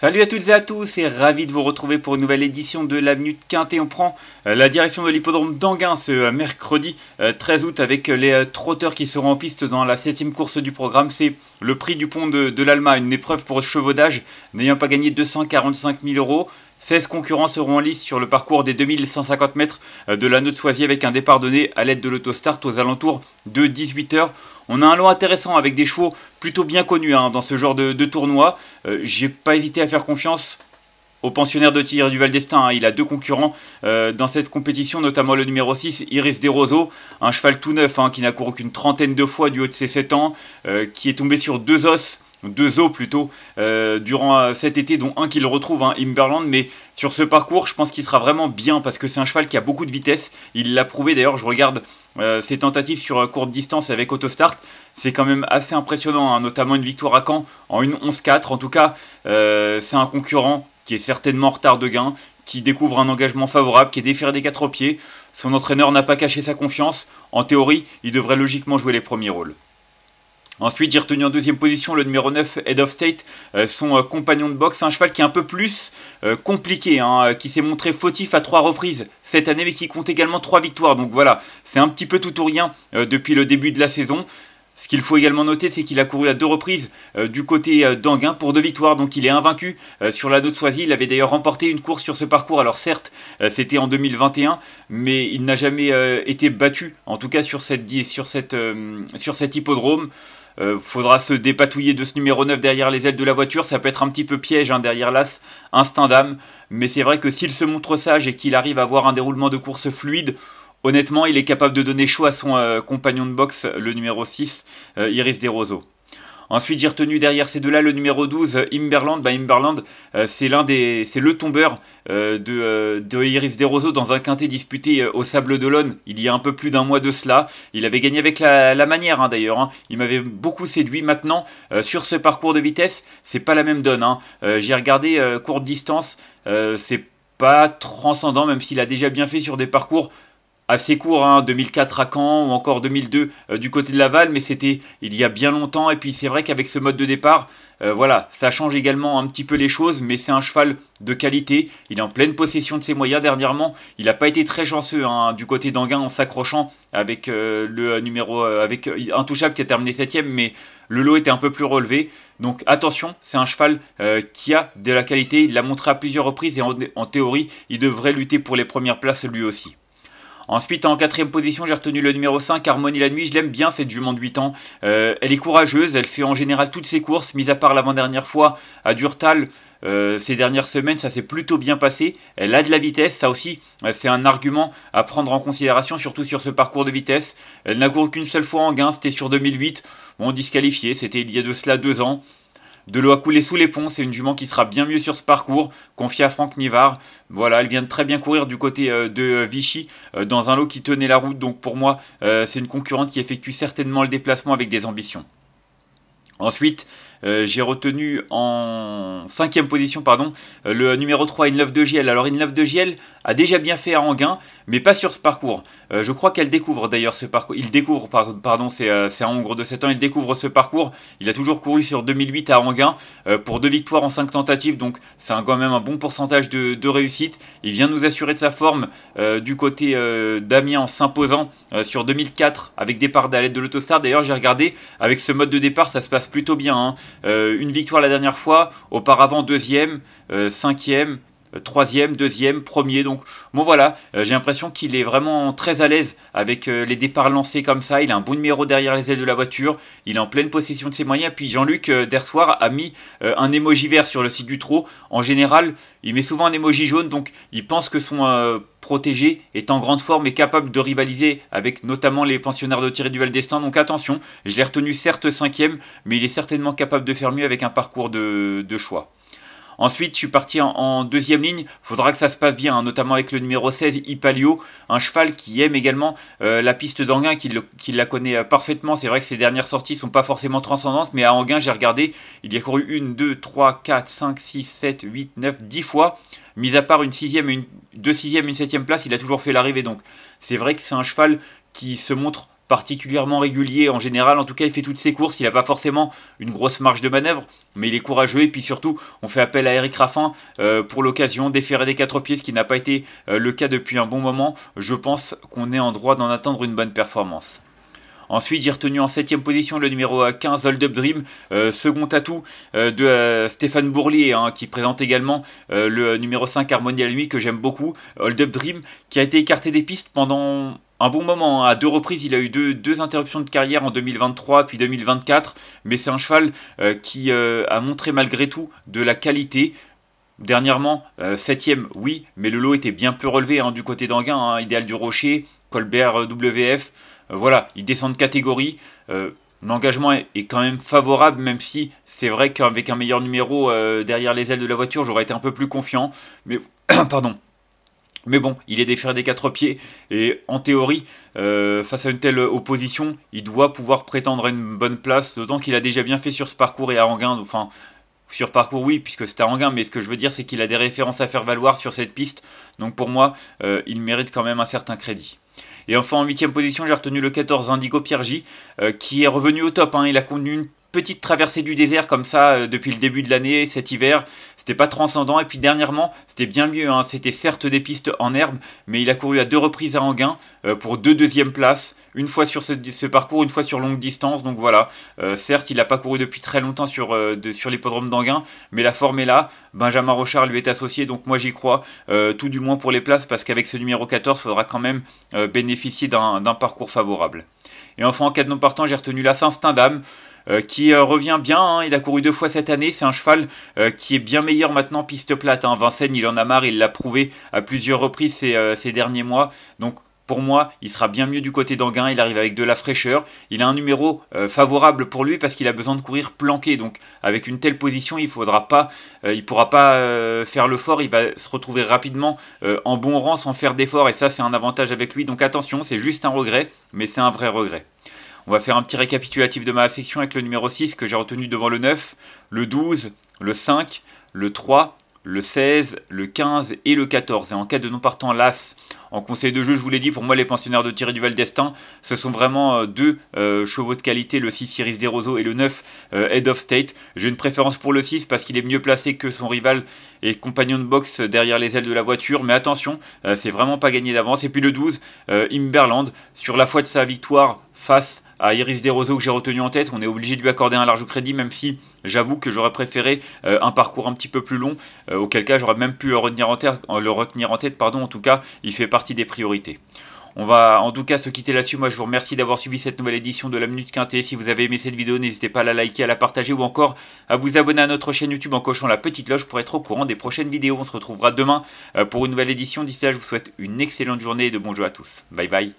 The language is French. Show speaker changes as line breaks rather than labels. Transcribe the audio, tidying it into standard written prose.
Salut à toutes et à tous et ravi de vous retrouver pour une nouvelle édition de la Minute Quintée. On prend la direction de l'hippodrome d'Anguin ce mercredi 13 août avec les trotteurs qui seront en piste dans la 7ème course du programme. C'est le prix du pont de l'Alma, une épreuve pour chevaudage n'ayant pas gagné 245 000 euros. 16 concurrents seront en lice sur le parcours des 2150 mètres de l'anneau de Soisier avec un départ donné à l'aide de l'autostart aux alentours de 18h. On a un lot intéressant avec des chevaux plutôt bien connus dans ce genre de tournoi. J'ai pas hésité à faire confiance au pensionnaire de Thierry Duval d'Estaing. Il a deux concurrents dans cette compétition, notamment le numéro 6, Iris Desroseaux, un cheval tout neuf qui n'a couru qu'une trentaine de fois du haut de ses 7 ans, qui est tombé sur deux os plutôt, durant cet été, dont un qu'il retrouve, Imberland. Mais sur ce parcours, je pense qu'il sera vraiment bien parce que c'est un cheval qui a beaucoup de vitesse. Il l'a prouvé d'ailleurs, je regarde ses tentatives sur courte distance avec Autostart. C'est quand même assez impressionnant, notamment une victoire à Caen en une 11-4. En tout cas, c'est un concurrent qui est certainement en retard de gain, qui découvre un engagement favorable, qui est déféré des 4 pieds. Son entraîneur n'a pas caché sa confiance. En théorie, il devrait logiquement jouer les premiers rôles. Ensuite, j'ai retenu en deuxième position le numéro 9, Head of State, son compagnon de boxe, un cheval qui est un peu plus compliqué, qui s'est montré fautif à 3 reprises cette année, mais qui compte également 3 victoires. Donc voilà, c'est un petit peu tout ou rien depuis le début de la saison. Ce qu'il faut également noter, c'est qu'il a couru à 2 reprises du côté d'Anguin pour 2 victoires, donc il est invaincu sur l'anneau de Soisy. Il avait d'ailleurs remporté une course sur ce parcours, alors certes, c'était en 2021, mais il n'a jamais été battu, en tout cas sur cet hippodrome. Faudra se dépatouiller de ce numéro 9 derrière les ailes de la voiture. Ça peut être un petit peu piège derrière l'As, instinct d'âme. Mais c'est vrai que s'il se montre sage et qu'il arrive à avoir un déroulement de course fluide, honnêtement, il est capable de donner chaud à son compagnon de boxe, le numéro 6, Iris Desroseaux. Ensuite, j'ai retenu derrière ces deux-là le numéro 12, Imberland. Imberland, c'est le tombeur de Iris Desroseaux dans un quintet disputé au Sable d'Olonne il y a un peu plus d'un mois de cela. Il avait gagné avec la manière d'ailleurs. Il m'avait beaucoup séduit. Maintenant, sur ce parcours de vitesse, c'est pas la même donne. J'ai regardé courte distance, c'est pas transcendant, même s'il a déjà bien fait sur des parcours assez court, 2004 à Caen ou encore 2002 du côté de Laval, mais c'était il y a bien longtemps. Et puis c'est vrai qu'avec ce mode de départ, voilà, ça change également un petit peu les choses, mais c'est un cheval de qualité. Il est en pleine possession de ses moyens dernièrement. Il n'a pas été très chanceux du côté d'Anguin en s'accrochant avec le numéro avec Intouchable qui a terminé 7ème, mais le lot était un peu plus relevé. Donc attention, c'est un cheval qui a de la qualité. Il l'a montré à plusieurs reprises et en théorie, il devrait lutter pour les premières places lui aussi. Ensuite, en 4ème position, j'ai retenu le numéro 5, Harmonie la Nuit. Je l'aime bien, cette jument de 8 ans. Elle est courageuse, elle fait en général toutes ses courses, mis à part l'avant-dernière fois à Durtal. Ces dernières semaines, ça s'est plutôt bien passé. Elle a de la vitesse, ça aussi, c'est un argument à prendre en considération, surtout sur ce parcours de vitesse. Elle n'a couru qu'une seule fois en gain, c'était sur 2008. Bon, disqualifié, c'était il y a de cela 2 ans. De l'eau a coulé sous les ponts, c'est une jument qui sera bien mieux sur ce parcours, confiée à Franck Nivard. Voilà, elle vient de très bien courir du côté de Vichy, dans un lot qui tenait la route. Donc pour moi, c'est une concurrente qui effectue certainement le déplacement avec des ambitions. Ensuite, j'ai retenu en 5ème position le numéro 3, In Love de Giel. Alors In Love de Giel a déjà bien fait à Anguin, mais pas sur ce parcours. Je crois qu'elle découvre d'ailleurs ce parcours. Il découvre, c'est un Hongre de 7 ans, il découvre ce parcours. Il a toujours couru sur 2008 à Anguin pour 2 victoires en 5 tentatives, donc c'est quand même un bon pourcentage de réussite. Il vient nous assurer de sa forme du côté d'Amiens en s'imposant sur 2004 avec départ à l'aide de l'autostart. D'ailleurs, j'ai regardé, avec ce mode de départ, ça se passe plutôt bien. Une victoire la dernière fois, auparavant 2ème, 5ème, 3ème, 2ème, 1er. Donc bon voilà, j'ai l'impression qu'il est vraiment très à l'aise avec les départs lancés comme ça. Il a un bon numéro derrière les ailes de la voiture, il est en pleine possession de ses moyens. Puis Jean-Luc Dersoir a mis un emoji vert sur le site du trot. En général, il met souvent un emoji jaune, donc il pense que son protégé est en grande forme et capable de rivaliser avec notamment les pensionnaires de Thierry Duval d'Estaing. Donc attention, je l'ai retenu certes 5ème, mais il est certainement capable de faire mieux avec un parcours de choix. Ensuite, je suis parti en 2ème ligne. Faudra que ça se passe bien, notamment avec le numéro 16, Ipalio, un cheval qui aime également la piste d'Anguin, qui la connaît parfaitement. C'est vrai que ses dernières sorties sont pas forcément transcendantes, mais à Anguin, j'ai regardé, il y a couru 1, 2, 3, 4, 5, 6, 7, 8, 9, 10 fois. Mis à part une 6ème, une 7ème place, il a toujours fait l'arrivée. Donc c'est vrai que c'est un cheval qui se montre particulièrement régulier en général. En tout cas, il fait toutes ses courses. Il n'a pas forcément une grosse marge de manœuvre, mais il est courageux. Et puis surtout, on fait appel à Eric Raffin pour l'occasion, déféré des 4 pieds, ce qui n'a pas été le cas depuis un bon moment. Je pense qu'on est en droit d'en attendre une bonne performance. Ensuite, j'ai retenu en 7ème position le numéro 15, Hold Up Dream, second atout de Stéphane Bourlier, hein, qui présente également le numéro 5, Harmonie à lui, que j'aime beaucoup. Hold Up Dream, qui a été écarté des pistes pendant un bon moment. À 2 reprises, il a eu deux interruptions de carrière en 2023 puis 2024, mais c'est un cheval qui a montré malgré tout de la qualité. Dernièrement, 7ème, oui, mais le lot était bien plus relevé hein, du côté d'Anguin, hein, Idéal du Rocher, Colbert WF, voilà, il descend de catégorie. L'engagement est quand même favorable, même si c'est vrai qu'avec un meilleur numéro derrière les ailes de la voiture, j'aurais été un peu plus confiant. Mais pardon. Mais bon, il est déféré des 4 pieds et en théorie, face à une telle opposition, il doit pouvoir prétendre à une bonne place, d'autant qu'il a déjà bien fait sur ce parcours et à Anguin, enfin... Sur parcours, oui, puisque c'est à Anguin, mais ce que je veux dire, c'est qu'il a des références à faire valoir sur cette piste. Donc pour moi, il mérite quand même un certain crédit. Et enfin, en 8ème position, j'ai retenu le 14, Indigo Pierre J, qui est revenu au top. Hein. Il a connu une petite traversée du désert comme ça depuis le début de l'année, cet hiver. C'était pas transcendant. Et puis dernièrement, c'était bien mieux. Hein. C'était certes des pistes en herbe, mais il a couru à 2 reprises à Anguin pour 2 deuxièmes places. Une fois sur ce parcours, une fois sur longue distance. Donc voilà, certes, il n'a pas couru depuis très longtemps sur l'hippodrome d'Anguin, mais la forme est là. Benjamin Rochard lui est associé, donc moi j'y crois, tout du moins pour les places, parce qu'avec ce numéro 14, il faudra quand même bénéficier d'un parcours favorable. Et enfin, en cas de non partant, j'ai retenu la Saint-Stindam, qui revient bien, hein. Il a couru 2 fois cette année, c'est un cheval qui est bien meilleur maintenant piste plate, hein. Vincennes il en a marre, il l'a prouvé à plusieurs reprises ces derniers mois, donc pour moi il sera bien mieux du côté d'Anguin, il arrive avec de la fraîcheur, il a un numéro favorable pour lui parce qu'il a besoin de courir planqué, donc avec une telle position il pourra pas faire le fort, il va se retrouver rapidement en bon rang sans faire d'effort et ça c'est un avantage avec lui, donc attention, c'est juste un regret, mais c'est un vrai regret. On va faire un petit récapitulatif de ma section avec le numéro 6 que j'ai retenu devant le 9, le 12, le 5, le 3, le 16, le 15 et le 14. Et en cas de non partant, l'As. En conseil de jeu, je vous l'ai dit, pour moi, les pensionnaires de Thierry Duval d'Estaing, ce sont vraiment deux chevaux de qualité, le 6 Iris Desroseaux et le 9 Head of State. J'ai une préférence pour le 6 parce qu'il est mieux placé que son rival et compagnon de boxe derrière les ailes de la voiture. Mais attention, c'est vraiment pas gagné d'avance. Et puis le 12, Imberland, sur la foi de sa victoire face à Iris Desroseaux que j'ai retenu en tête, on est obligé de lui accorder un large crédit, même si j'avoue que j'aurais préféré un parcours un petit peu plus long, auquel cas j'aurais même pu le retenir en tête, en tout cas il fait partie des priorités. On va en tout cas se quitter là-dessus. Moi je vous remercie d'avoir suivi cette nouvelle édition de la Minute Quintée. Si vous avez aimé cette vidéo, n'hésitez pas à la liker, à la partager ou encore à vous abonner à notre chaîne YouTube en cochant la petite cloche pour être au courant des prochaines vidéos. On se retrouvera demain pour une nouvelle édition. D'ici là, je vous souhaite une excellente journée et de bons jeux à tous. Bye bye.